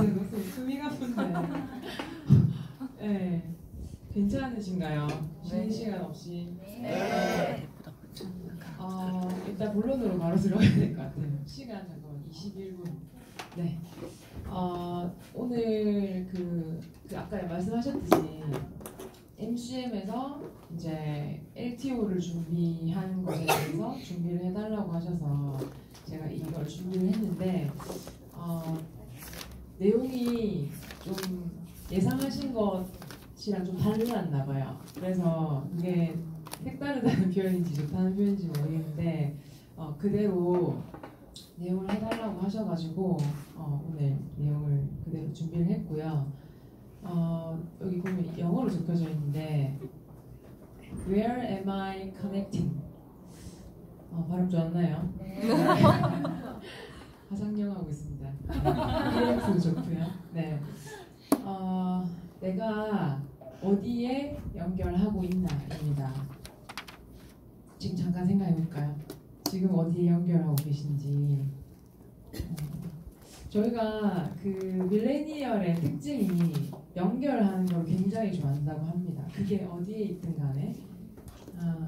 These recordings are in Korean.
무슨 숨이 가쁜데. 네, 괜찮으신가요? 쉬는 시간 없이. 네. 일단 본론으로 바로 들어가야 될 것 같아요. 시간 잠깐만 21분. 네. 오늘 그 아까 말씀하셨듯이 MCM에서 이제 LTO를 준비하는 것에 대해서 준비를 해달라고 하셔서 제가 이걸 준비를 했는데 내용이 좀 예상하신 것이랑 좀 달랐나 봐요. 그래서 이게 색다르다는 표현인지 좋다는 표현인지 모르겠는데 그대로 내용을 해달라고 하셔가지고 오늘 내용을 그대로 준비를 했고요. 여기 보면 영어로 적혀져 있는데 Where am I connecting? 발음 좋았나요? 네. 화상영하고 있습니다. EF 좋고요. 네. 내가 어디에 연결하고 있나입니다. 지금 잠깐 생각해볼까요? 지금 어디에 연결하고 계신지. 저희가 그 밀레니얼의 특징이 연결하는 걸 굉장히 좋아한다고 합니다. 그게 어디에 있든 간에.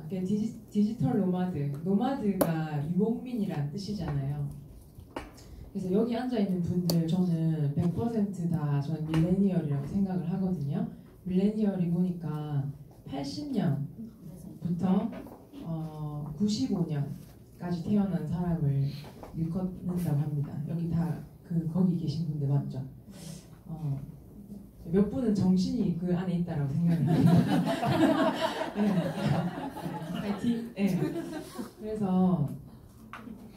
그게 디지털 노마드가 유목민이란 뜻이잖아요. 그래서 여기 앉아있는 분들 저는 100% 다 저는 밀레니얼이라고 생각을 하거든요. 밀레니얼이 보니까 80년부터 95년까지 태어난 사람을 일컫는다고 합니다. 여기 다 거기 계신 분들 맞죠? 몇 분은 정신이 그 안에 있다라고 생각을 합니다. 네. 파이팅. 네. 그래서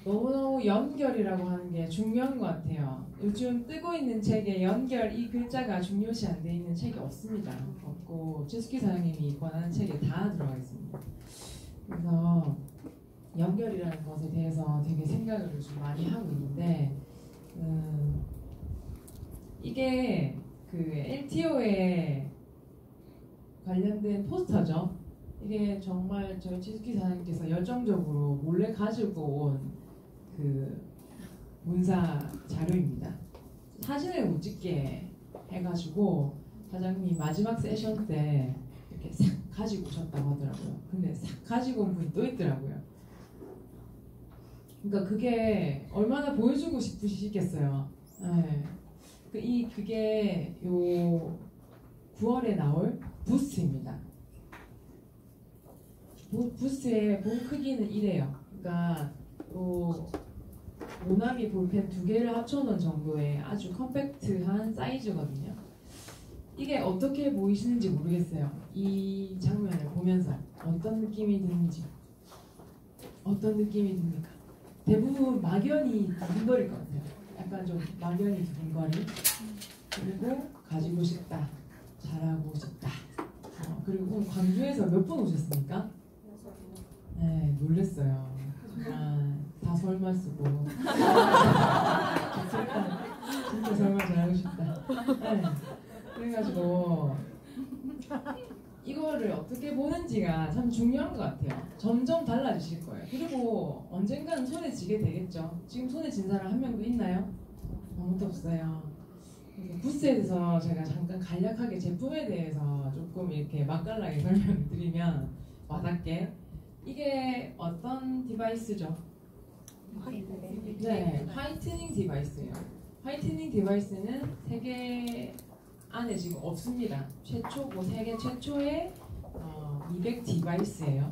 너무너무 연결이라고 하는 게 중요한 것 같아요. 요즘 뜨고 있는 책에 연결 이 글자가 중요시 안 돼 있는 책이 없습니다. 없고 최숙희 사장님이 권하는 책에 다 들어가 있습니다. 그래서 연결이라는 것에 대해서 되게 생각을 좀 많이 하고 있는데 이게 그 LTO에 관련된 포스터죠. 이게 정말 저희 최숙희 사장님께서 열정적으로 몰래 가지고 온 그 문사 자료입니다. 사진을 못 찍게 해가지고 사장님이 마지막 세션 때 이렇게 싹 가지고 오셨다고 하더라고요. 근데 싹 가지고 온 분이 또 있더라고요. 그러니까 그게 얼마나 보여주고 싶으시겠어요. 네. 그게 요 9월에 나올 부스트입니다. 부스트의 본 크기는 이래요. 그러니까 모나미 볼펜 2개를 합쳐놓은 정도의 아주 컴팩트한 사이즈거든요. 이게 어떻게 보이시는지 모르겠어요. 이 장면을 보면서 어떤 느낌이 드는지. 어떤 느낌이 듭니까? 대부분 막연히 두근거릴 것 같아요. 약간 좀 막연히 두근거림. 그리고 가지고 싶다. 잘하고 싶다. 그리고 오늘 광주에서 몇 분 오셨습니까? 네, 놀랬어요. 다 설마 쓰고. 진짜 설마 잘하고 싶다. 네. 그래가지고 이거를 어떻게 보는지가 참 중요한 것 같아요. 점점 달라지실 거예요. 그리고 언젠가는 손에 쥐게 되겠죠. 지금 손에 쥔 사람 한 명도 있나요? 아무도 없어요. 부스에 대해서 제가 잠깐 간략하게 제품에 대해서 조금 이렇게 맛깔나게 설명을 드리면 와닿게 이게 어떤 디바이스죠? 네, 화이트닝 디바이스예요. 화이트닝 디바이스는 세계 안에 지금 없습니다. 최초고 세계 최초의 미백 디바이스예요.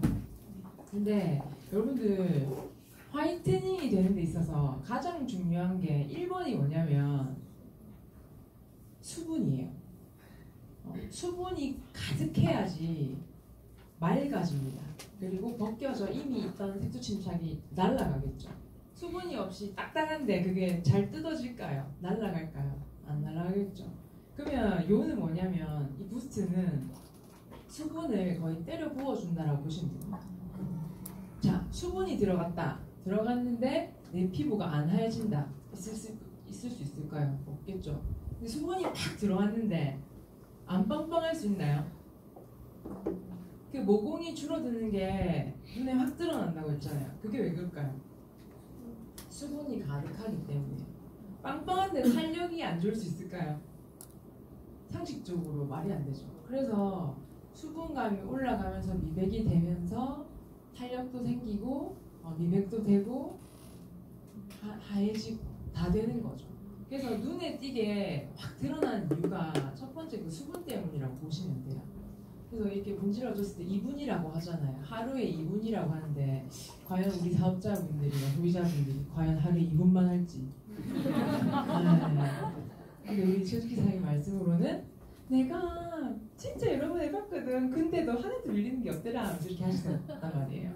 근데 여러분들 화이트닝이 되는 데 있어서 가장 중요한 게 1번이 뭐냐면 수분이에요. 수분이 가득해야지 맑아집니다. 그리고 벗겨져 이미 있던 색소 침착이 날아가겠죠. 수분이 없이 딱딱한데 그게 잘 뜯어질까요? 날아갈까요? 안 날아가겠죠. 그러면 요는 뭐냐면 이 부스트는 수분을 거의 때려 부어준다라고 보시면 됩니다. 자, 수분이 들어갔는데 내 피부가 안 하얘진다. 있을 수 있을까요? 없겠죠. 근데 수분이 팍 들어왔는데 안 빵빵할 수 있나요? 그 모공이 줄어드는 게 눈에 확 드러난다고 했잖아요. 그게 왜 그럴까요? 수분이 가득하기 때문에. 빵빵한데 탄력이 안 좋을 수 있을까요? 상식적으로 말이 안 되죠. 그래서 수분감이 올라가면서 미백이 되면서 탄력도 생기고 미백도 되고 하얘지고 다 되는 거죠. 그래서 눈에 띄게 확 드러난 이유가 첫 번째 그 수분 때문이라고 보시면 돼요. 그래서 이렇게 문질러줬을 때 2분이라고 하잖아요. 하루에 2분이라고 하는데 과연 우리 사업자분들이나 소비자분들이 과연 하루에 2분만 할지. 근데 우리 최숙희 사장님 말씀으로는 내가 진짜 여러 번 해봤거든. 근데도 하나도 밀리는 게 없더라. 이렇게 하셨단 말이에요.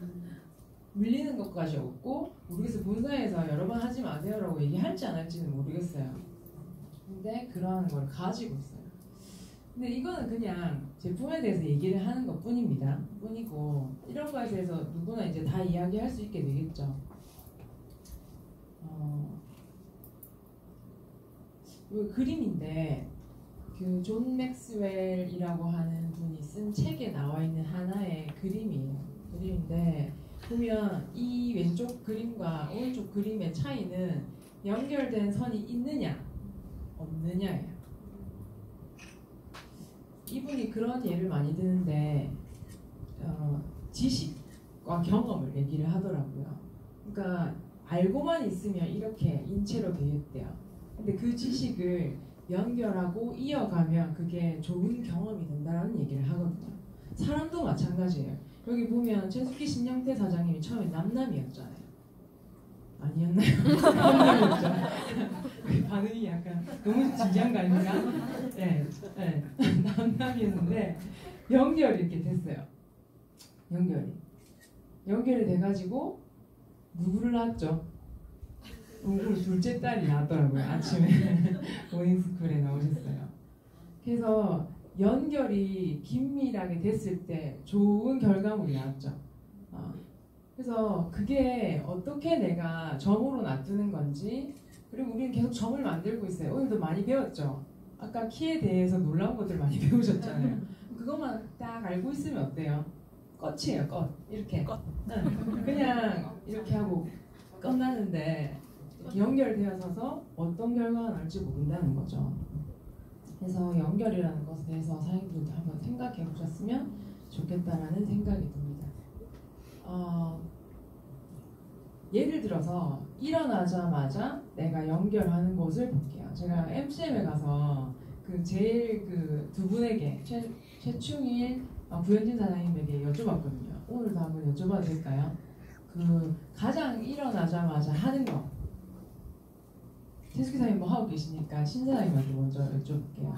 밀리는 것까지 없고 모르겠어요. 본사에서 여러 번 하지 마세요라고 얘기할지 안 할지는 모르겠어요. 근데 그러한 걸 가지고 있어요. 근데 이거는 그냥 제품에 대해서 얘기를 하는 것 뿐입니다. 뿐이고 이런 거에 대해서 누구나 이제 다 이야기할 수 있게 되겠죠. 이 그림인데 그 존 맥스웰이라고 하는 분이 쓴 책에 나와 있는 하나의 그림이에요. 그림인데 보면 이 왼쪽 그림과 오른쪽 그림의 차이는 연결된 선이 있느냐 없느냐예요. 이분이 그런 예를 많이 드는데 지식과 경험을 얘기를 하더라고요. 그러니까 알고만 있으면 이렇게 인체로 되겠대요. 근데 그 지식을 연결하고 이어가면 그게 좋은 경험이 된다는 얘기를 하거든요. 사람도 마찬가지예요. 여기 보면 최숙희 신영태 사장님이 처음에 남남이었잖아요. 아니었나요? 남남이었죠. 반응이 약간 너무 진지한 거 아닌가? 네. 남남이었는데 연결이 이렇게 됐어요. 연결이 돼가지고 누구를 낳았죠? 우리 둘째 딸이 낳았더라고요. 아침에 모닝스쿨에 나오셨어요. 그래서 연결이 긴밀하게 됐을 때 좋은 결과물이 나왔죠. 그래서 그게 어떻게 내가 점으로 놔두는 건지, 그리고 우리는 계속 점을 만들고 있어요. 오늘도 많이 배웠죠. 아까 키에 대해서 놀라운 것들 많이 배우셨잖아요. 그것만 딱 알고 있으면 어때요? 끝이에요. 끝. 이렇게 그냥 이렇게 하고 끝나는데 연결되어서 어떤 결과가 나올지 모른다는 거죠. 그래서 연결이라는 것에 대해서 사장님들도 한번 생각해 보셨으면 좋겠다라는 생각이 듭니다. 예를 들어서 일어나자마자 내가 연결하는 것을 볼게요. 제가 MCM에 가서 제일 두 분에게 최충일 부현진 사장님에게 여쭤봤거든요. 오늘도 한번 여쭤봐도 될까요? 가장 일어나자마자 하는 거. 최숙희 사장님 뭐 하고 계시니까 신 사장님한테 먼저 여쭤볼게요.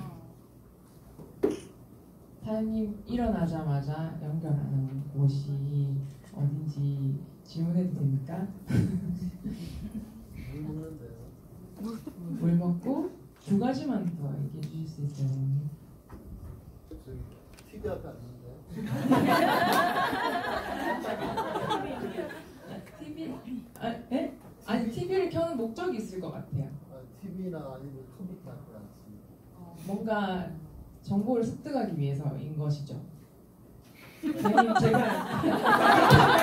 사장님 일어나자마자 연결하는 곳이 어딘지 질문해도 됩니까? 물 먹는데요. 물 먹고 두 가지만 더 얘기해 주실 수 있어요? 저기 TV 앞에 앉는데. TV? 예? 아니 TV를 켜는 목적이 있을 것 같아요. TV나 아니면 컴퓨터 앞에 앉습니다. 뭔가 정보를 습득하기 위해서인 것이죠. 선생님 제가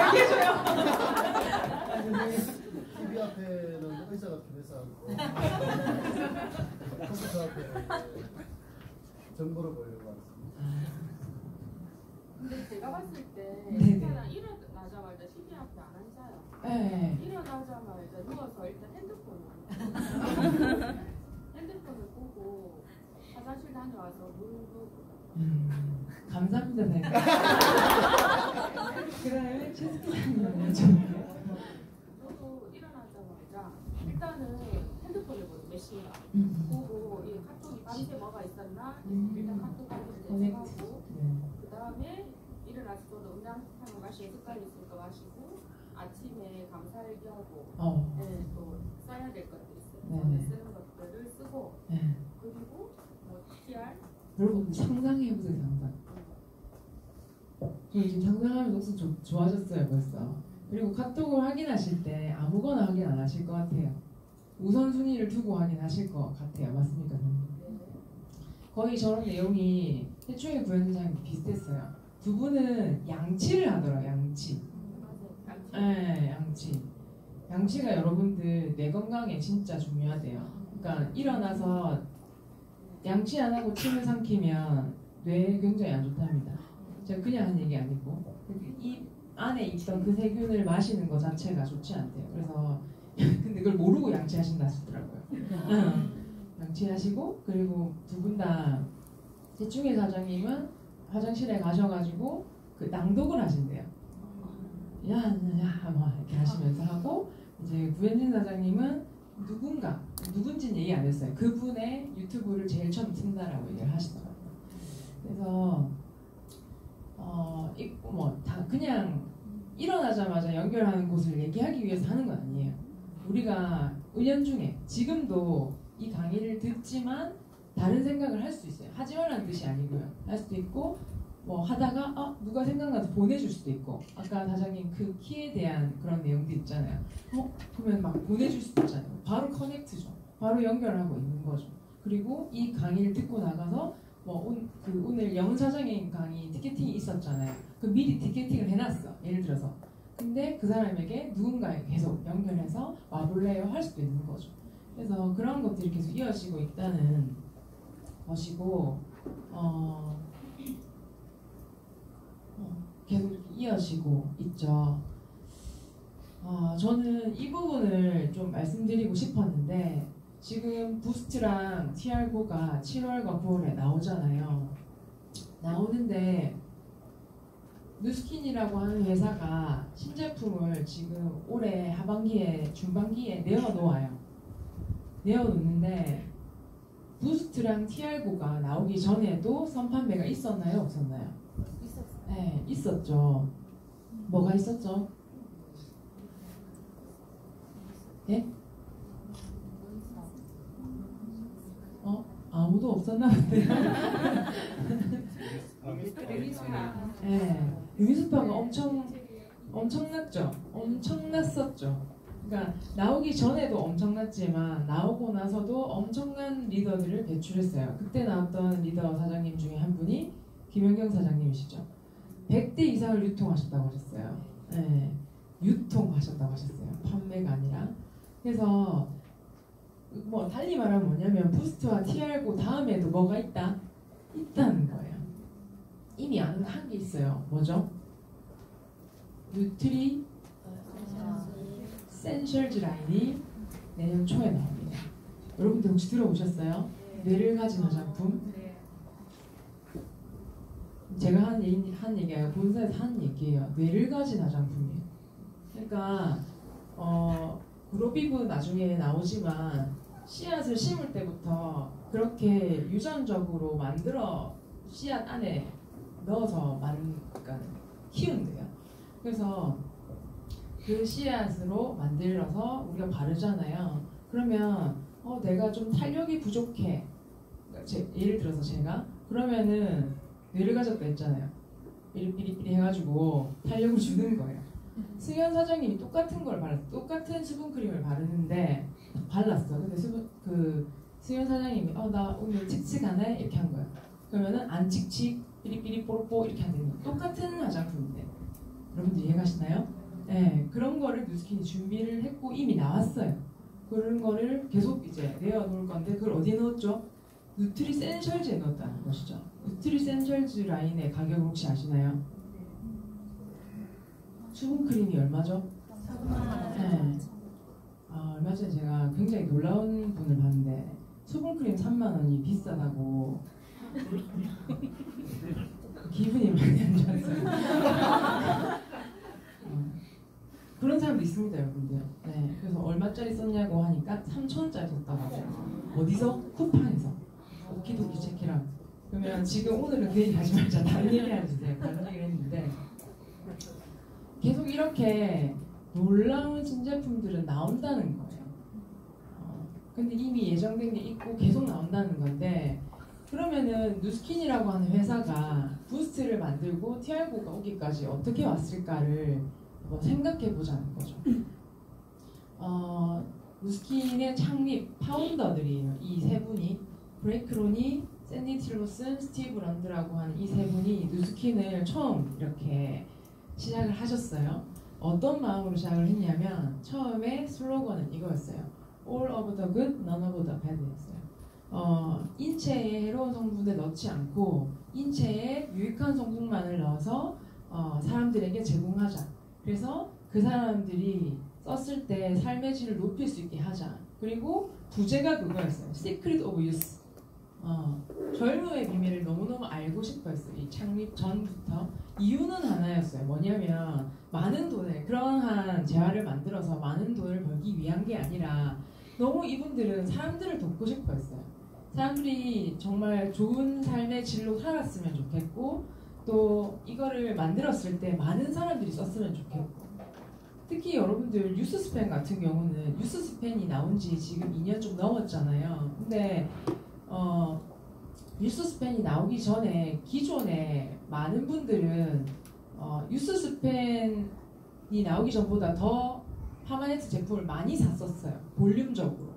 얘기해줘요. TV 앞에는 의자가 편해서 앉고 컴퓨터 앞에는 정보를 보려고 앉습니다. 근데 제가 봤을 때 네네. 일단 일어나자마자 TV 앞에 안 앉아요. 네. 일어나자마자 누워서 일단 핸드폰을 보고 화장실 다녀와서 물 부고. 감사합니다, 선생님. 그다음에 최숙희님 저도 일어나자마자 일단은 핸드폰을 보고 메신저 보고 이 카톡이 밤새 뭐가 있었나 일단 카톡 확인을 하고 그 다음에 일어나서 저도 음료수를 마시는 습관이 있으니까 마시고 아침에 감사일기하고 네, 또 써야 될 것들 있어요. 네네. 쓰는 것들을 쓰고 네. 그리고 뭐 TR 여러분 상상해보세요, 상상. 지금 상상하면 목소리 좋아졌어요, 벌써. 그리고 카톡을 확인하실 때 아무거나 확인 안 하실 것 같아요. 우선순위를 두고 확인하실 것 같아요. 맞습니까, 선생님? 거의 저런 내용이 해충의 부연장이 비슷했어요. 두 분은 양치를 하더라고요, 양치. 네, 양치. 양치가 여러분들 뇌 건강에 진짜 중요하대요. 그러니까 일어나서 양치 안 하고 침을 삼키면 뇌에 굉장히 안 좋답니다. 제가 그냥 한 얘기 아니고 이 안에 있던 그 세균을 마시는 것 자체가 좋지 않대요. 그래서 근데 그걸 모르고 양치하신다 하시더라고요. 양치하시고 그리고 두 분 다 대충의 사장님은 화장실에 가셔가지고 그 낭독을 하신대요. 야야야 뭐 이렇게 하시면서 하고 이제 구현진 사장님은 누군지는 얘기 안 했어요. 그분의 유튜브를 제일 처음 튼다라고 얘기를 하시더라고요. 그래서 뭐 다 그냥 일어나자마자 연결하는 곳을 얘기하기 위해서 하는 건 아니에요. 우리가 은연중에 지금도 이 강의를 듣지만 다른 생각을 할 수 있어요. 하지 말라는 뜻이 아니고요. 할 수도 있고 뭐 하다가 누가 생각나서 보내줄 수도 있고 아까 사장님 그 키에 대한 그런 내용도 있잖아요. 그러면 막 보내줄 수도 있잖아요. 바로 커넥트죠. 바로 연결하고 있는 거죠. 그리고 이 강의를 듣고 나가서 뭐 오늘 영 사장님 강의 티켓팅이 있었잖아요. 그 미리 티켓팅을 해놨어. 예를 들어서. 근데 그 사람에게 누군가에 계속 연결해서 와볼래요 할 수도 있는 거죠. 그래서 그런 것들이 계속 이어지고 있다는 것이고 계속 이어지고 있죠. 저는 이 부분을 좀 말씀드리고 싶었는데 지금 부스트랑 TR9가 7월과 9월에 나오잖아요. 나오는데 뉴스킨이라고 하는 회사가 신제품을 지금 올해 하반기에 중반기에 내어놓아요. 내어놓는데 부스트랑 TR9가 나오기 전에도 선판매가 있었나요? 없었나요? 있었어요. 네, 있었죠. 뭐가 있었죠? 예? 아무도 없었나 본데요. 네, 유미스파가 엄청났죠. 엄청났었죠. 그러니까 나오기 전에도 엄청났지만 나오고 나서도 엄청난 리더들을 배출했어요. 그때 나왔던 리더 사장님 중에 한 분이 김연경 사장님이시죠. 100대 이상을 유통하셨다고 하셨어요. 네, 유통하셨다고 하셨어요. 판매가 아니라. 그래서 뭐 달리 말하면 뭐냐면 부스트와 TR9 다음에도 뭐가 있다? 있다는 거예요. 이미 아는 한 게 있어요. 뭐죠? 뉴트리 센셜즈 라인이 내년 초에 나옵니다. 여러분들 혹시 들어보셨어요? 뇌를 가진 화장품? 제가 한 얘기예요. 본사에서 한 얘기예요. 뇌를 가진 화장품이에요. 그러니까 그로비브 나중에 나오지만 씨앗을 심을 때부터 그렇게 유전적으로 만들어 씨앗 안에 넣어서 그러니까 키운대요. 그래서 그 씨앗으로 만들어서 우리가 바르잖아요. 그러면 내가 좀 탄력이 부족해. 예를 들어서 제가 그러면은 뇌를 가졌다 했잖아요. 삐리삐리삐리 해가지고 탄력을 주는 거예요. 승현 사장님이 똑같은 걸 발랐어. 똑같은 수분크림을 바르는데 발랐어. 근데 승현 사장님이 나 오늘 칙칙하네 이렇게 한 거야. 그러면은 안 칙칙 삐리삐리 뽀로뽀 이렇게 하는 거. 똑같은 화장품인데 여러분들 이해가시나요? 네, 그런 거를 뉴스킨이 준비를 했고 이미 나왔어요. 그런 거를 계속 이제 내어놓을 건데 그걸 어디에 넣었죠? 뉴트리 센셜즈에 넣었다는 것이죠. 뉴트리 센셜즈 라인의 가격을 혹시 아시나요? 수분크림이 얼마죠? 4만 네. 얼마 전에 제가 굉장히 놀라운 분을 봤는데 수분크림 3만원이 비싸다고 기분이 많이 안 좋았어요. 그런 사람도 있습니다, 여러분들. 네, 그래서 얼마짜리 썼냐고 하니까 3,000원짜리 썼다고 하더라고요. 어디서? 쿠팡에서. 오키도키 체키랑. 그러면 지금 오늘은 그 얘기 하지 말자. 다른 얘기 해주세요. 다른 얘기를 했는데 계속 이렇게 놀라운 신제품들은 나온다는 거예요. 근데 이미 예정된 게 있고 계속 나온다는 건데 그러면은 뉴스킨이라고 하는 회사가 부스트를 만들고 TR9가 오기까지 어떻게 왔을까를 생각해 보자는 거죠. 뉴스킨의 창립 파운더들이에요. 이 세 분이 브레이크로니, 샌디 틸로슨, 스티브 런드라고 하는 이 세 분이 뉴스킨을 처음 이렇게 시작을 하셨어요. 어떤 마음으로 시작을 했냐면 처음에 슬로건은 이거였어요. all of the good, none of the bad였어요. 인체에 해로운 성분을 넣지 않고 인체에 유익한 성분만을 넣어서 사람들에게 제공하자. 그래서 그 사람들이 썼을 때 삶의 질을 높일 수 있게 하자. 그리고 부제가 그거였어요. Secret of Youth. 젊음의 비밀을 너무너무 알고 싶어 했어요. 이 창립 전부터. 이유는 하나였어요. 뭐냐면 많은 돈을, 그러한 재화를 만들어서 많은 돈을 벌기 위한 게 아니라 너무 이분들은 사람들을 돕고 싶어 했어요. 사람들이 정말 좋은 삶의 질로 살았으면 좋겠고, 또 이거를 만들었을 때 많은 사람들이 썼으면 좋겠고, 특히 여러분들 뉴스스팬 같은 경우는 뉴스스팬이 나온 지 지금 2년 좀 넘었잖아요. 근데 뉴스스팬이 나오기 전에 기존에 많은 분들은 뉴스스팬이 나오기 전보다 더 파마넥스 제품을 많이 샀었어요. 볼륨적으로.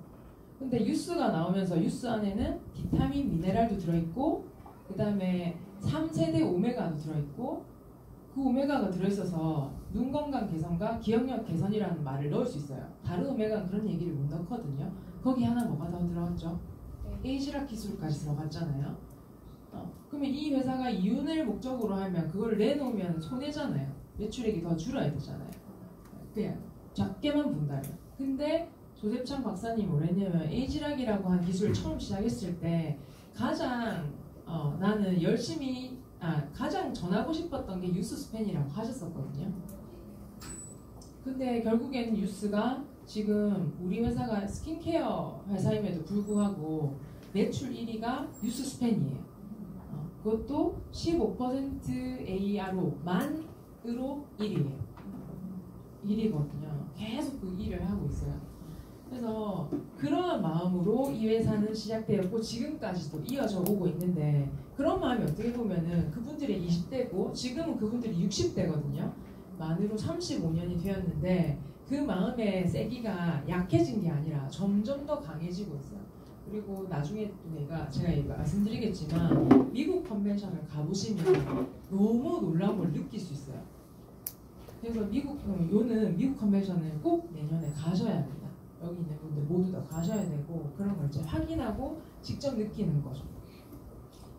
근데 뉴스가 나오면서 뉴스 안에는 비타민, 미네랄도 들어있고 그 다음에 3세대 오메가도 들어있고, 그 오메가가 들어있어서 눈 건강 개선과 기억력 개선이라는 말을 넣을 수 있어요. 다른 오메가는 그런 얘기를 못 넣거든요. 거기 하나 뭐가 더 들어갔죠? 에이지락 기술까지 들어갔잖아요. 그러면 이 회사가 이윤을 목적으로 하면 그걸 내놓으면 손해잖아요. 매출액이 더 줄어야 되잖아요. 그냥 작게만 본다면. 근데 조셉창 박사님이 뭐랬냐면 에이지락이라고 한 기술을 처음 시작했을 때 가장 나는 열심히 가장 전하고 싶었던 게 뉴스스팬이라고 하셨었거든요. 근데 결국에는 뉴스가 지금 우리 회사가 스킨케어 회사임에도 불구하고 매출 1위가 뉴스스팬이에요. 그것도 15% ARO 만으로 1위예요. 1위거든요. 계속 그 일을 하고 있어요. 그래서 그런 마음으로 이 회사는 시작되었고 지금까지도 이어져 오고 있는데, 그런 마음이 어떻게 보면은 그분들이 20대고 지금은 그분들이 60대거든요. 만으로 35년이 되었는데 그 마음의 세기가 약해진 게 아니라 점점 더 강해지고 있어요. 그리고 나중에 제가 말씀드리겠지만 미국 컨벤션을 가보시면 너무 놀라운 걸 느낄 수 있어요. 그래서 미국 컨벤션을 꼭 내년에 가셔야 합니다. 여기 있는 분들 모두 다 가셔야 되고, 그런 걸 이제 확인하고 직접 느끼는 거죠.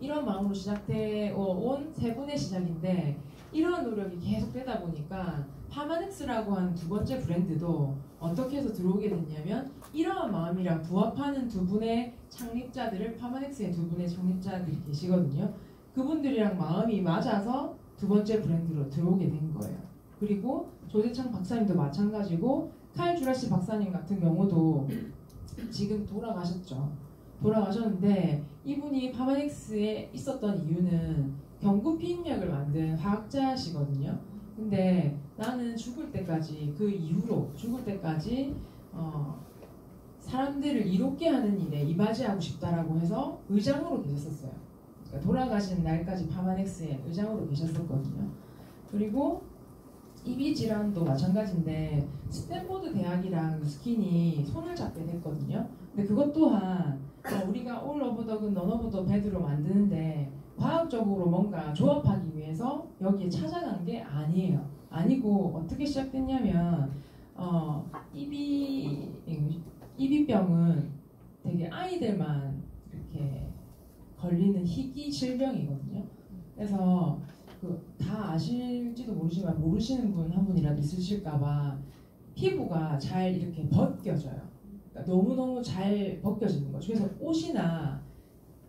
이런 마음으로 시작되어 온 세 분의 시작인데, 이런 노력이 계속되다 보니까 파마넥스라고 하는 두 번째 브랜드도 어떻게 해서 들어오게 됐냐면, 이러한 마음이랑 부합하는 두 분의 창립자들을, 파마넥스의 두 분의 창립자들이 계시거든요. 그분들이랑 마음이 맞아서 두 번째 브랜드로 들어오게 된 거예요. 그리고 조재창 박사님도 마찬가지고, 칼 주라시 박사님 같은 경우도 지금 돌아가셨죠. 돌아가셨는데 이분이 파마넥스에 있었던 이유는 경구 피임약을 만든 화학자시거든요. 근데 나는 죽을 때까지, 그 이후로 죽을 때까지 사람들을 이롭게 하는 일에 이바지하고 싶다라고 해서 의장으로 계셨었어요. 그러니까 돌아가신 날까지 파마넥스의 의장으로 계셨었거든요. 그리고 입이 질환도 마찬가지인데 스탠포드 대학이랑 누스킨이 손을 잡게 됐거든요. 근데 그것 또한 우리가 올 오브 더 굿, 넌 오브 더 배드로 만드는데 과학적으로 뭔가 조합하기 위해서 여기에 찾아간 게 아니에요. 아니고 어떻게 시작됐냐면 이비병은 되게 아이들만 이렇게 걸리는 희귀 질병이거든요. 그래서 다 아실지도 모르지만 모르시는 분 한 분이라도 있으실까봐 피부가 잘 이렇게 벗겨져요. 그러니까 너무너무 잘 벗겨지는 거죠. 그래서 옷이나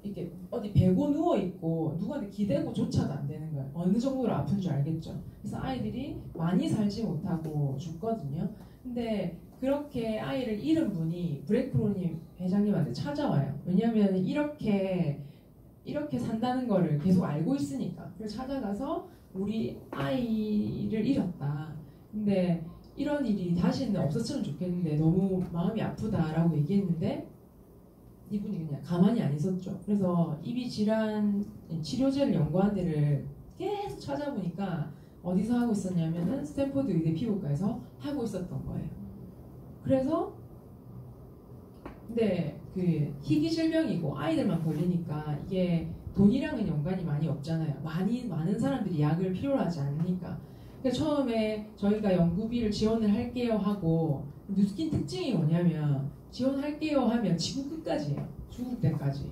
이렇게 어디 베고 누워 있고 누구한테 기대고조차도 안 되는 거예요. 어느 정도로 아픈 줄 알겠죠. 그래서 아이들이 많이 살지 못하고 죽거든요. 근데 그렇게 아이를 잃은 분이 브레이크로님 회장님한테 찾아와요. 왜냐하면 이렇게 산다는 거를 계속 알고 있으니까. 그래서 찾아가서 우리 아이를 잃었다. 근데 이런 일이 다시는 없었으면 좋겠는데 너무 마음이 아프다라고 얘기했는데 이분이 그냥 가만히 안 있었죠. 그래서 입이 질환 치료제를 연구한 데를 계속 찾아보니까 어디서 하고 있었냐면은 스탠포드 의대 피부과에서 하고 있었던 거예요. 그래서 근데 그 희귀 질병이고 아이들만 걸리니까 이게 돈이랑은 연관이 많이 없잖아요. 많은 사람들이 약을 필요로 하지 않으니까. 그러니까 처음에 저희가 연구비를 지원을 할게요 하고 누스킨 특징이 뭐냐면 지원할게요 하면 지구 끝까지예요. 죽을 때까지.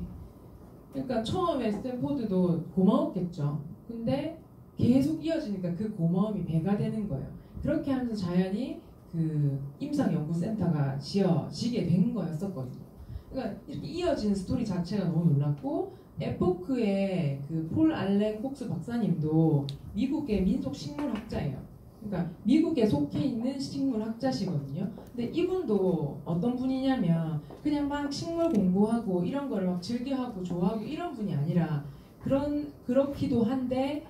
그러니까 처음에 스탠포드도 고마웠겠죠. 근데 계속 이어지니까 그 고마움이 배가 되는 거예요. 그렇게 하면서 자연히 그 임상연구센터가 지어지게 된 거였었거든요. 그러니까 이렇게 이어지는 스토리 자체가 너무 놀랍고 에포크의 그 폴 알렌 콕스 박사님도 미국의 민속 식물학자예요. 그러니까 미국에 속해 있는 식물학자시거든요. 근데 이분도 어떤 분이냐면 그냥 막 식물 공부하고 이런 거를 막 즐겨하고 좋아하고 이런 분이 아니라 그렇기도 한데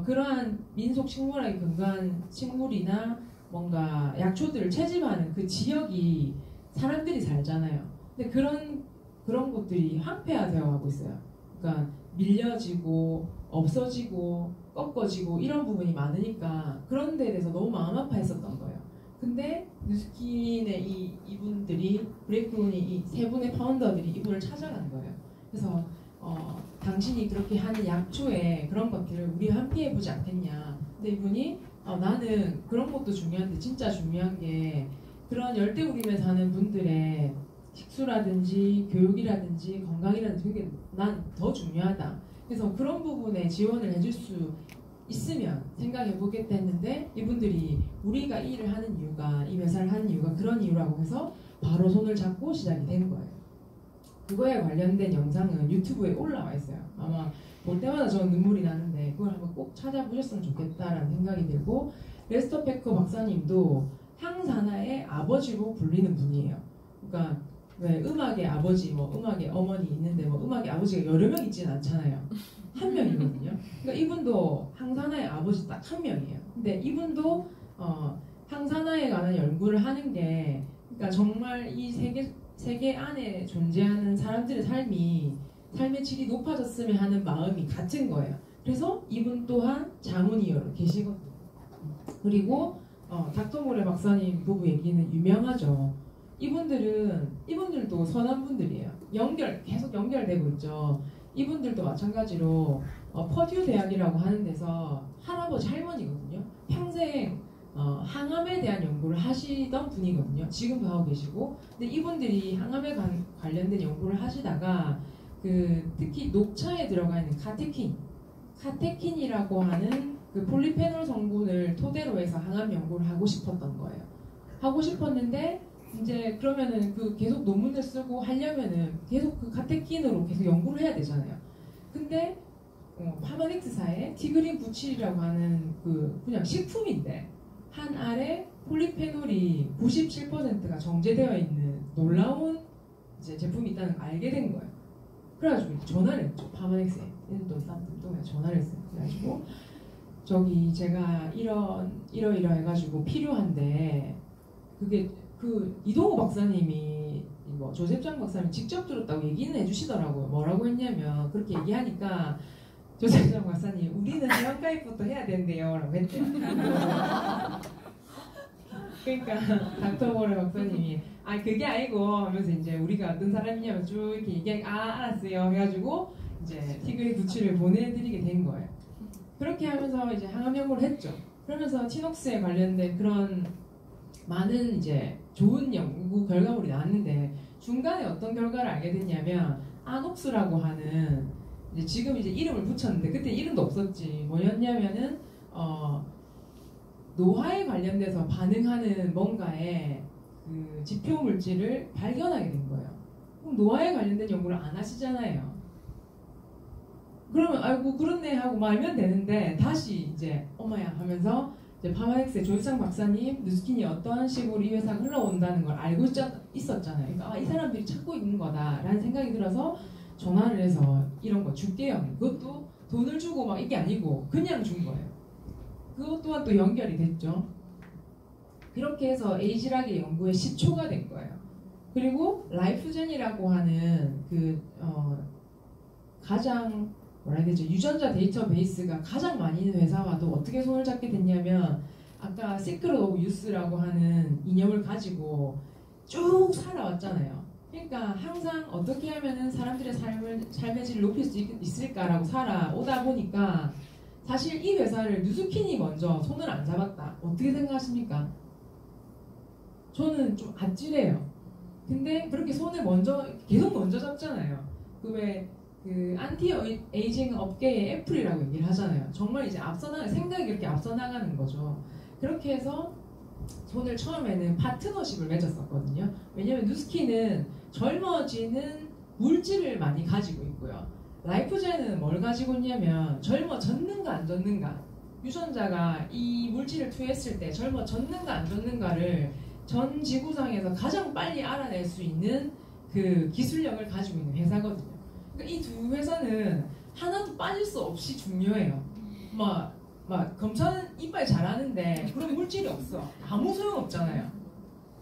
그러한 민속 식물학에 근거한 식물이나 뭔가 약초들을 채집하는 그 지역이 사람들이 살잖아요. 근데 그런 것들이 황폐화되어 가고 있어요. 그러니까 밀려지고 없어지고 꺾어지고 이런 부분이 많으니까 그런 데에 대해서 너무 마음 아파했었던 거예요. 근데 누스킨의 이분들이 브레이크론이 이 세 분의 파운더들이 이분을 찾아간 거예요. 그래서 당신이 그렇게 하는 약초에 그런 것들을 우리가 함께 해보지 않겠냐. 근데 이분이 나는 그런 것도 중요한데 진짜 중요한 게 그런 열대우림에 사는 분들의 식수라든지 교육이라든지 건강이라든지 그게 난 더 중요하다. 그래서 그런 부분에 지원을 해줄 수 있으면 생각해 보겠다 했는데 이분들이 우리가 이 일을 하는 이유가 이 회사를 하는 이유가 그런 이유라고 해서 바로 손을 잡고 시작이 된 거예요. 그거에 관련된 영상은 유튜브에 올라와 있어요. 아마 볼 때마다 저는 눈물이 나는데 그걸 한번 꼭 찾아보셨으면 좋겠다라는 생각이 들고 레스터 페커 박사님도 항산화의 아버지로 불리는 분이에요. 그러니까 왜 음악의 아버지, 뭐 음악의 어머니 있는데 뭐 음악의 아버지가 여러 명 있지는 않잖아요. 한 명이거든요. 그러니까 이분도 항산화의 아버지 딱 한 명이에요. 근데 이분도 항산화에 관한 연구를 하는 게 그러니까 정말 이 세계 안에 존재하는 사람들의 삶의 질이 높아졌으면 하는 마음이 같은 거예요. 그래서 이분 또한 자문위원으로 계시거든요. 그리고 닥터 모레 박사님 부부 얘기는 유명하죠. 이분들도 선한 분들이에요. 계속 연결되고 있죠. 이분들도 마찬가지로 퍼듀 대학이라고 하는 데서 할아버지 할머니거든요. 평생 항암에 대한 연구를 하시던 분이거든요. 지금도 하고 계시고. 근데 이분들이 항암에 관련된 연구를 하시다가 특히 녹차에 들어가 있는 카테킨이라고 하는 그 폴리페놀 성분을 토대로 해서 항암 연구를 하고 싶었던 거예요. 하고 싶었는데 이제 그러면은 계속 논문을 쓰고 하려면은 계속 그 카테킨으로 계속 연구를 해야 되잖아요. 근데 파마닉스사의 티그린 97이라고 하는 그냥 식품인데 한 알에 폴리페놀이 97%가 정제되어 있는 놀라운 이제 제품이 있다는 걸 알게 된 거예요. 그래가지고 전화를 했죠. 파마닉스에 또 전화를 했어요. 그래가지고 저기 제가 이러 해가지고 필요한데 그게 이동호 박사님이 뭐 조셉장 박사님 직접 들었다고 얘기는 해주시더라고요. 뭐라고 했냐면 그렇게 얘기하니까 조셉장 박사님 우리는 회원가입부터 해야 된대요 라고 했대요. 그러니까 닥터 모레 박사님이 그게 아니고 하면서 이제 우리가 어떤 사람이냐면 쭉 이렇게 얘기하니까 알았어요 해가지고 이제 티그린 97을 보내드리게 된 거예요. 그렇게 하면서 이제 항암 연구를 했죠. 그러면서 티녹스에 관련된 그런 많은 이제 좋은 연구 결과물이 나왔는데 중간에 어떤 결과를 알게 됐냐면 아녹스라고 하는 지금 이제 이름을 붙였는데 그때 이름도 없었지. 뭐였냐면은 노화에 관련돼서 반응하는 뭔가의 그 지표 물질을 발견하게 된 거예요. 그럼 노화에 관련된 연구를 안 하시잖아요. 그러면 아이고 그렇네 하고 말면 되는데 다시 이제 어머야 하면서 이제 파마닉스의 조일상 박사님 누스킨이 어떤 식으로 이 회사가 흘러온다는 걸 알고 있었잖아요. 그러니까 이 사람들이 찾고 있는 거다라는 생각이 들어서 전화를 해서 이런 거 줄게요. 그것도 돈을 주고 막 이게 아니고 그냥 준 거예요. 그것 또한 또 연결이 됐죠. 그렇게 해서 에이지락의 연구의 시초가 된 거예요. 그리고 라이프젠이라고 하는 가장 뭐라 해야 되죠? 유전자 데이터베이스가 가장 많이 있는 회사와도 어떻게 손을 잡게 됐냐면 아까 시크릿 오브 유스라고 하는 이념을 가지고 쭉 살아왔잖아요. 그러니까 항상 어떻게 하면은 사람들의 삶의 질을 높일 수 있을까라고 살아오다 보니까 사실 이 회사를 누스킨이 먼저 손을 안 잡았다. 어떻게 생각하십니까? 저는 좀 아찔해요. 근데 그렇게 손을 계속 먼저 잡잖아요. 그 안티 에이징 업계의 애플이라고 얘기를 하잖아요. 정말 이제 생각이 그렇게 앞서 나가는 거죠. 그렇게 해서 손을 처음에는 파트너십을 맺었었거든요. 왜냐면 누스킨은 젊어지는 물질을 많이 가지고 있고요. 라이프젠은 뭘 가지고 있냐면 젊어졌는가 안 졌는가, 유전자가 이 물질을 투여했을 때 젊어졌는가 안 졌는가를 전 지구상에서 가장 빨리 알아낼 수 있는 그 기술력을 가지고 있는 회사거든요. 그러니까 이 두 회사는 하나도 빠질 수 없이 중요해요. 막 검사는 이빨 잘하는데 그런 물질이 없어. 아무 소용 없잖아요.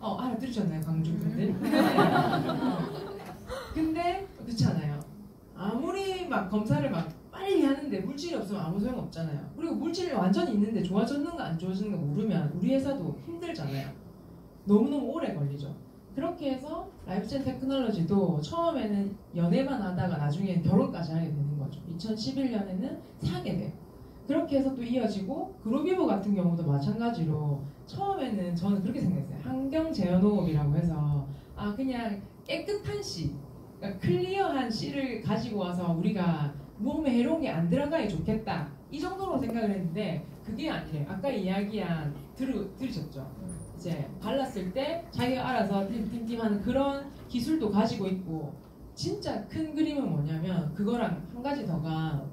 알아들으셨나요, 광주분들? 근데 그렇잖아요. 아무리 막 검사를 막 빨리 하는데 물질이 없으면 아무 소용 없잖아요. 그리고 물질이 완전히 있는데 좋아졌는가 안 좋아졌는가 모르면 우리 회사도 힘들잖아요. 너무너무 오래 걸리죠. 그렇게 해서 라이프젠 테크놀로지도 처음에는 연애만 하다가 나중에 결혼까지 하게 되는 거죠. 2011년에는 사게 돼요. 그렇게 해서 또 이어지고, 그로비보 같은 경우도 마찬가지로 처음에는 저는 그렇게 생각했어요. 환경제어농업이라고 해서 그냥 깨끗한 씨, 그러니까 클리어한 씨를 가지고 와서 우리가 몸에 해로운 게 안 들어가야 좋겠다, 이 정도로 생각을 했는데 그게 아니래요. 아까 이야기한 들으셨죠? 이제 발랐을 때 자기가 알아서 띵띵띵하는 그런 기술도 가지고 있고, 진짜 큰 그림은 뭐냐면 그거랑 한 가지 더가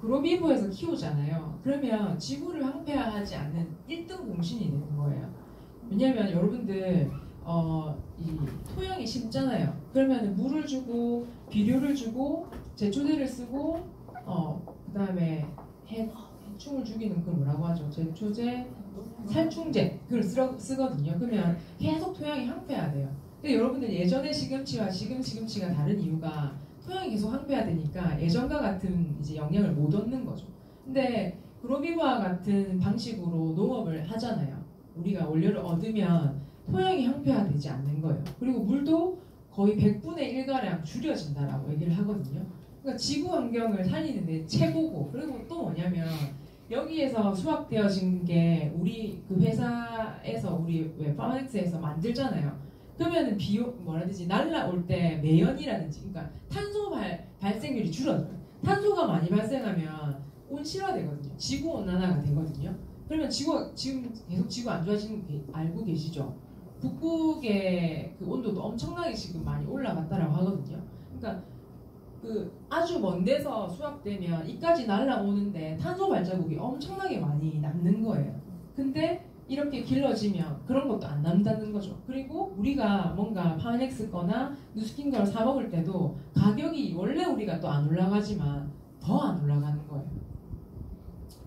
그로비보에서 키우잖아요. 그러면 지구를 항폐화하지 않는 1등 공신이 되는 거예요. 왜냐면 여러분들 이 토양이 심잖아요. 그러면 물을 주고 비료를 주고 제초제를 쓰고 그 다음에 해충을 죽이는 그 뭐라고 하죠? 제초제, 살충제 그걸 쓰거든요. 그러면 계속 토양이 항폐화돼요. 근데 여러분들 예전의 시금치와 지금 시금치가 다른 이유가 토양이 계속 항폐화되니까 예전과 같은 이제 영양을 못 얻는 거죠. 근데 그로비보와 같은 방식으로 농업을 하잖아요. 우리가 원료를 얻으면 토양이 항폐화되지 않는 거예요. 그리고 물도 거의 100분의 1가량 줄여진다라고 얘기를 하거든요. 그러니까 지구 환경을 살리는데 최고고, 그리고 또 뭐냐면 여기에서 수확되어진 게 우리 그 회사에서 우리 파마넥스에서 만들잖아요. 그러면은 날라올 때 매연이라든지, 그러니까 탄소 발생률이 줄어들어요. 탄소가 많이 발생하면 온실화되거든요. 지구 온난화가 되거든요. 그러면 지금 계속 지구 안 좋아지는 거 알고 계시죠? 북극의 그 온도도 엄청나게 지금 많이 올라갔다라고 하거든요. 그러니까 그 아주 먼 데서 수확되면 이까지 날아오는데 탄소 발자국이 엄청나게 많이 남는 거예요. 근데 이렇게 길러지면 그런 것도 안 남다는 거죠. 그리고 우리가 뭔가 파넥스 거나 누스킨 걸 사 먹을 때도 가격이 원래 우리가 또 안 올라가지만 더 안 올라가는 거예요.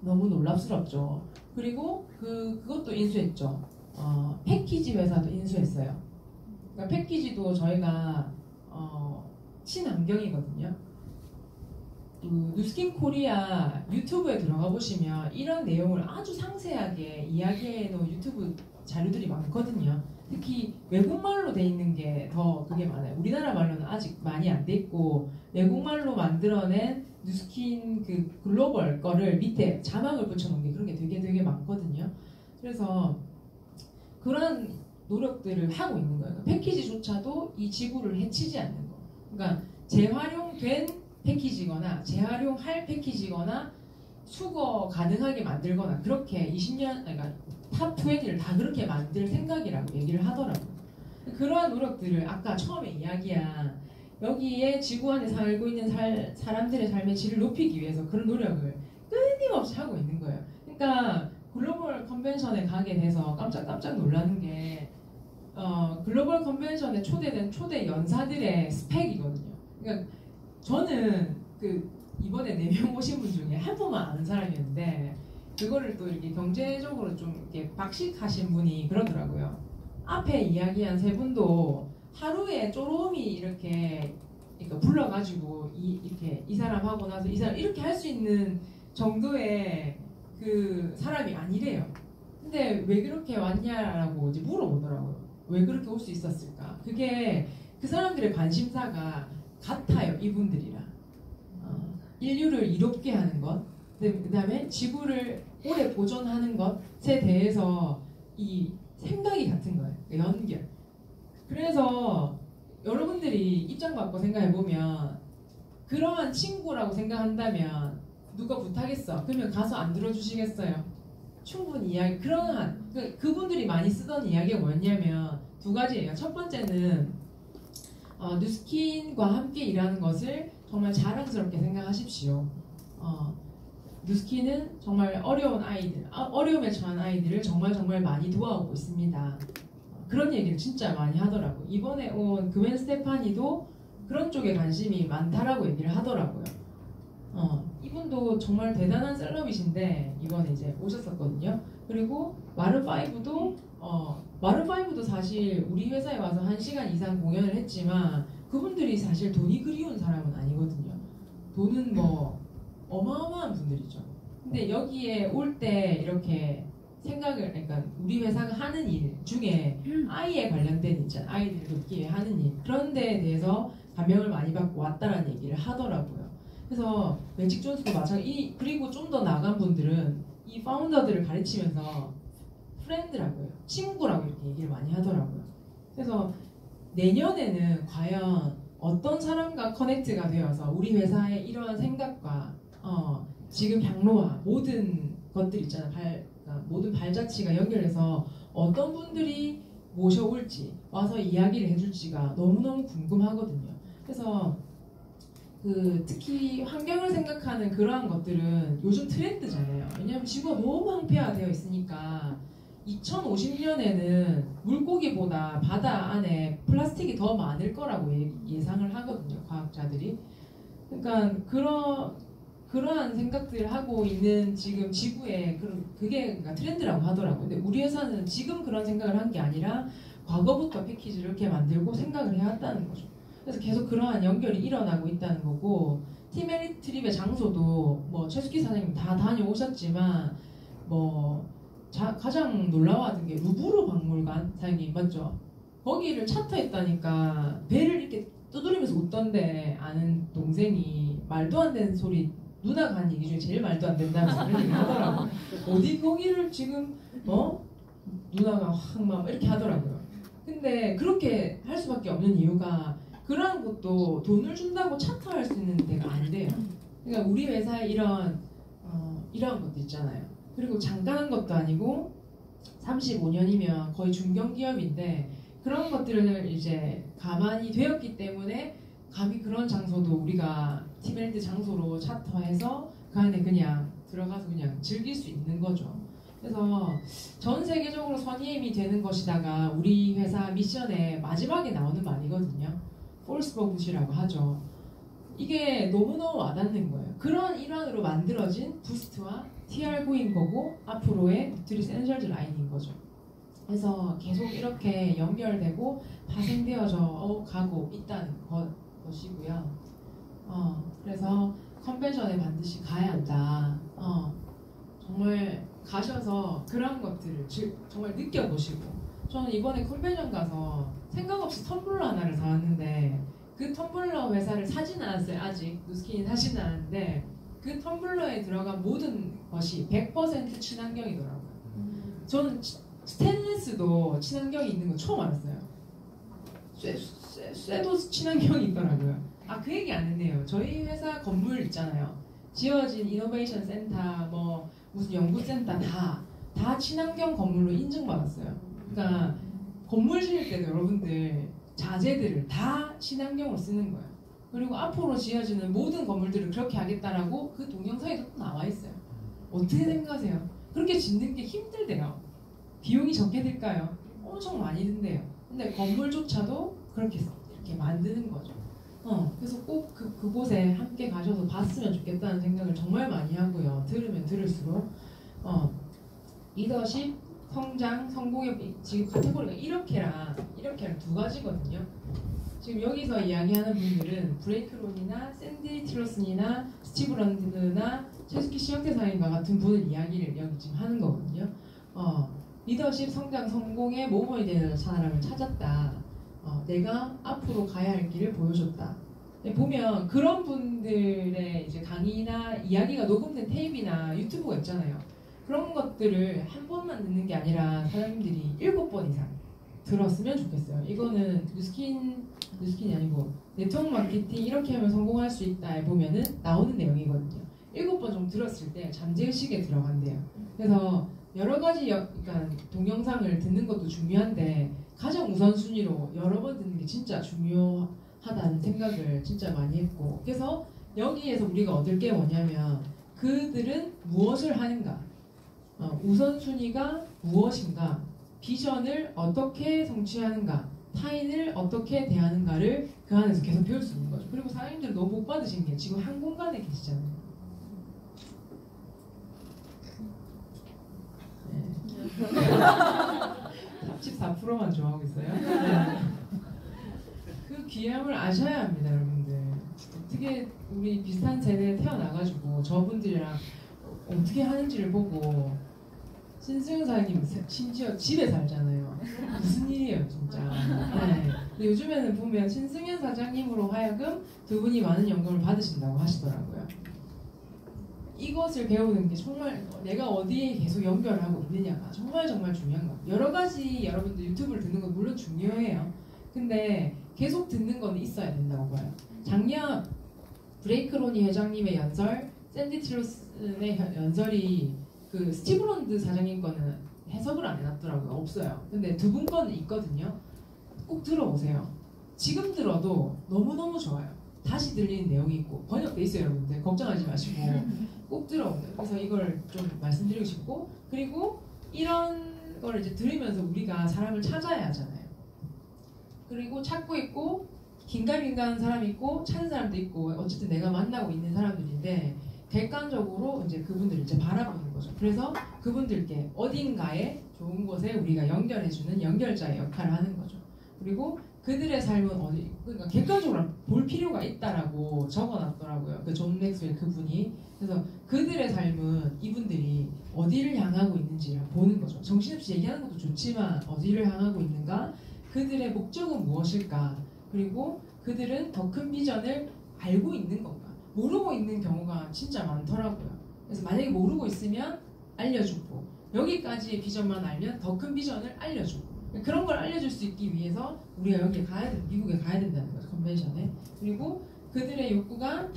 너무 놀랍스럽죠. 그리고 그것도 인수했죠. 패키지 회사도 인수했어요. 그러니까 패키지도 저희가 친환경이거든요. 누스킨 코리아 유튜브에 들어가 보시면 이런 내용을 아주 상세하게 이야기해 놓은 유튜브 자료들이 많거든요. 특히 외국말로 돼 있는 게 더 그게 많아요. 우리나라 말로는 아직 많이 안 돼 있고, 외국말로 만들어낸 누스킨 그 글로벌 거를 밑에 자막을 붙여놓은 게 그런 게 되게 많거든요. 그래서 그런 노력들을 하고 있는 거예요. 패키지조차도 이 지구를 해치지 않는 거. 그러니까 재활용된 패키지거나 재활용할 패키지거나 수거 가능하게 만들거나, 그렇게 20년, 그러니까 탑 20를 다 그렇게 만들 생각이라고 얘기를 하더라고요. 그러한 노력들을 아까 처음에 이야기한 여기에 지구 안에 살고 있는 사람들의 삶의 질을 높이기 위해서 그런 노력을 끊임없이 하고 있는 거예요. 그러니까 글로벌 컨벤션에 가게 돼서 깜짝 놀라는 게 글로벌 컨벤션에 초대된 초대 연사들의 스펙이거든요. 그러니까 저는 이번에 4명 오신 분 중에 한 분만 아는 사람이었는데, 그거를 또 이렇게 경제적으로 좀 이렇게 박식하신 분이 그러더라고요. 앞에 이야기한 3분도 하루에 쪼로미 이렇게 그러니까 불러가지고 이 사람 하고 나서 이 사람 이렇게 할 수 있는 정도의 그 사람이 아니래요. 근데 왜 그렇게 왔냐라고 이제 물어보더라고요. 왜 그렇게 올 수 있었을까? 그게 그 사람들의 관심사가 같아요, 이분들이랑. 인류를 이롭게 하는 것, 그다음에 지구를 오래 보존하는 것에 대해서 이 생각이 같은 거예요. 연결. 그래서 여러분들이 입장 바꿔 생각해 보면 그러한 친구라고 생각한다면 누가 부탁했어? 그러면 가서 안 들어주시겠어요? 충분히 이야기 그러한 그분들이 많이 쓰던 이야기가 뭐였냐면 두 가지예요. 첫 번째는 누스킨과 함께 일하는 것을 정말 자랑스럽게 생각하십시오. 누스킨은 정말 어려운 아이들, 어려움에 처한 아이들을 정말 많이 도와오고 있습니다. 그런 얘기를 진짜 많이 하더라고요. 이번에 온 그웬 스테파니도 그런 쪽에 관심이 많다라고 얘기를 하더라고요. 이분도 정말 대단한 셀럽이신데 이번에 이제 오셨었거든요. 그리고 마룬5도 사실 우리 회사에 와서 1시간 이상 공연을 했지만 그분들이 사실 돈이 그리운 사람은 아니거든요. 돈은 뭐 어마어마한 분들이죠. 근데 여기에 올 때 이렇게 생각을, 그러니까 우리 회사가 하는 일 중에 아이에 관련된 일 있잖아요. 아이들을 돕기 위해 하는 일, 그런 데에 대해서 감명을 많이 받고 왔다라는 얘기를 하더라고요. 그래서 매직 존스도 마찬가지. 그리고 좀 더 나간 분들은 이 파운더들을 가르치면서 프렌드라고요, 친구라고 이렇게 얘기를 많이 하더라고요. 그래서 내년에는 과연 어떤 사람과 커넥트가 되어서 우리 회사의 이러한 생각과 지금 향로와 모든 것들 있잖아요. 그러니까 모든 발자취가 연결해서 어떤 분들이 모셔올지 와서 이야기를 해줄지가 너무너무 궁금하거든요. 그래서 특히 환경을 생각하는 그러한 것들은 요즘 트렌드잖아요. 왜냐하면 지구가 너무 황폐화되어 있으니까 2050년에는 물고기보다 바다 안에 플라스틱이 더 많을 거라고 예상을 하거든요, 과학자들이. 그러니까 그러한 생각들을 하고 있는 지금 지구에 그게 그러니까 트렌드라고 하더라고요. 근데 우리 회사는 지금 그런 생각을 한 게 아니라 과거부터 패키지를 이렇게 만들고 생각을 해왔다는 거죠. 그래서 계속 그러한 연결이 일어나고 있다는 거고, 팀메리 트립의 장소도 뭐 최숙희 사장님 다 다녀오셨지만 가장 놀라워하던 게 루브르 박물관 사장님 맞죠? 거기를 차터했다니까 배를 이렇게 두드리면서 웃던데 아는 동생이 말도 안 되는 소리, 누나가 한 얘기 중에 제일 말도 안 된다면서 그런 얘기를 하더라고요. 어디 거기를 지금 누나가 막 이렇게 하더라고요. 근데 그렇게 할 수밖에 없는 이유가 그러한 것도 돈을 준다고 차터할 수 있는 데가 안 돼요. 그러니까 우리 회사에 이런 것도 있잖아요. 그리고 잠깐 한 것도 아니고 35년이면 거의 중견기업인데 그런 것들을 이제 가만히 되었기 때문에 감히 그런 장소도 우리가 팀멜트 장소로 차터해서 그 안에 그냥 들어가서 그냥 즐길 수 있는 거죠. 그래서 전 세계적으로 선의임이 되는 것이다가 우리 회사 미션의 마지막에 나오는 말이거든요. 폴스버굿이라고 하죠. 이게 너무너무 와닿는 거예요. 그런 일환으로 만들어진 부스트와 TR9인 거고 앞으로의 뷰트리스 엔셜즈 라인인 거죠. 그래서 계속 이렇게 연결되고 파생되어져 가고 있다는 것이고요. 그래서 컨벤션에 반드시 가야 한다. 정말 가셔서 그런 것들을 정말 느껴보시고, 저는 이번에 컨벤션 가서 생각 없이 텀블러 하나를 사왔는데 그 텀블러 회사를 사진 않았어요. 아직 누스킨이 사진 않았는데 그 텀블러에 들어간 모든 것이 100% 친환경이더라고요. 저는 스테인리스도 친환경이 있는 거 처음 알았어요. 쇠도 친환경이 있더라고요. 그 얘기 안 했네요. 저희 회사 건물 있잖아요. 지어진 이노베이션 센터, 무슨 연구센터 다 친환경 건물로 인증받았어요. 그러니까 건물 지을 때도 여러분들 자재들을 다 친환경으로 쓰는 거예요. 그리고 앞으로 지어지는 모든 건물들을 그렇게 하겠다라고 그 동영상에도 또 나와 있어요. 어떻게 생각하세요? 그렇게 짓는 게 힘들대요. 비용이 적게 들까요? 엄청 많이 든대요. 근데 건물조차도 이렇게 만드는 거죠. 그래서 꼭 그곳에 함께 가셔서 봤으면 좋겠다는 생각을 정말 많이 하고요. 들으면 들을수록 리더십, 성장, 성공의 지금 카테고리가 이렇게랑 두 가지거든요. 지금 여기서 이야기하는 분들은 브레이크론이나 샌디 틸러슨이나 스티브 런드나 최숙희 시형태사님과 같은 분을 이야기를 여기 지금 하는 거거든요. 리더십, 성장, 성공의 모범이 되는 사람을 찾았다. 내가 앞으로 가야 할 길을 보여줬다. 보면 그런 분들의 이제 강의나 이야기가 녹음된 테이프나 유튜브가 있잖아요. 그런 것들을 한 번만 듣는 게 아니라 사장님들이 7번 이상 들었으면 좋겠어요. 이거는 뉴스킨이 아니고 네트워크 마케팅 이렇게 하면 성공할 수 있다에 보면은 나오는 내용이거든요. 7번 정도 들었을 때 잠재의식에 들어간대요. 그래서 여러 가지 그러니까 동영상을 듣는 것도 중요한데 가장 우선순위로 여러 번 듣는 게 진짜 중요하다는 생각을 진짜 많이 했고, 그래서 여기에서 우리가 얻을 게 뭐냐면 그들은 무엇을 하는가, 우선순위가 무엇인가, 비전을 어떻게 성취하는가, 타인을 어떻게 대하는가를 그 안에서 계속 배울 수 있는 거죠. 그리고 사장님들 너무 복 받으신 게 지금 한 공간에 계시잖아요. 네. 34%만 좋아하고 있어요. 네. 그 귀함을 아셔야 합니다, 여러분들. 어떻게 우리 비슷한 세대에 태어나가지고 저분들이랑 어떻게 하는지를 보고, 신승현 사장님 심지어 집에 살잖아요. 무슨 일이에요, 진짜. 네. 근데 요즘에는 보면 신승현 사장님으로 하여금 두 분이 많은 연금을 받으신다고 하시더라고요. 이것을 배우는 게 정말 내가 어디에 계속 연결하고 있느냐가 정말 중요한 것 같아요. 여러 가지 여러분들 유튜브를 듣는 건 물론 중요해요. 근데 계속 듣는 건 있어야 된다고 봐요. 작년 브레이크 로니 회장님의 연설, 샌디 틸로슨의 연설이 그 스티브 론드 사장님 거는 해석을 안 해놨더라고요. 없어요. 근데 두 분 거는 있거든요. 꼭 들어보세요. 지금 들어도 너무너무 좋아요. 다시 들리는 내용이 있고 번역돼 있어요, 여러분들. 걱정하지 마시고 꼭 들어보세요. 그래서 이걸 좀 말씀드리고 싶고, 그리고 이런 걸 이제 들으면서 우리가 사람을 찾아야 하잖아요. 그리고 찾고 있고 긴가민가한 사람이 있고 찾는 사람도 있고, 어쨌든 내가 만나고 있는 사람들인데 객관적으로 이제 그분들을 이제 바라보는 거죠. 그래서 그분들께 어딘가에 좋은 곳에 우리가 연결해주는 연결자의 역할을 하는 거죠. 그리고 그들의 삶은 어디, 그러니까 객관적으로 볼 필요가 있다라고 적어놨더라고요. 그 존 맥스웰 그분이. 그래서 그들의 삶은 이분들이 어디를 향하고 있는지를 보는 거죠. 정신없이 얘기하는 것도 좋지만 어디를 향하고 있는가, 그들의 목적은 무엇일까, 그리고 그들은 더 큰 비전을 알고 있는 건가, 모르고 있는 경우가 진짜 많더라고요. 그래서 만약에 모르고 있으면 알려주고, 여기까지의 비전만 알면 더 큰 비전을 알려주고, 그런 걸 알려줄 수 있기 위해서 우리가 여기에 가야 돼, 미국에 가야 된다는 거죠, 컨벤션에. 그리고 그들의 욕구가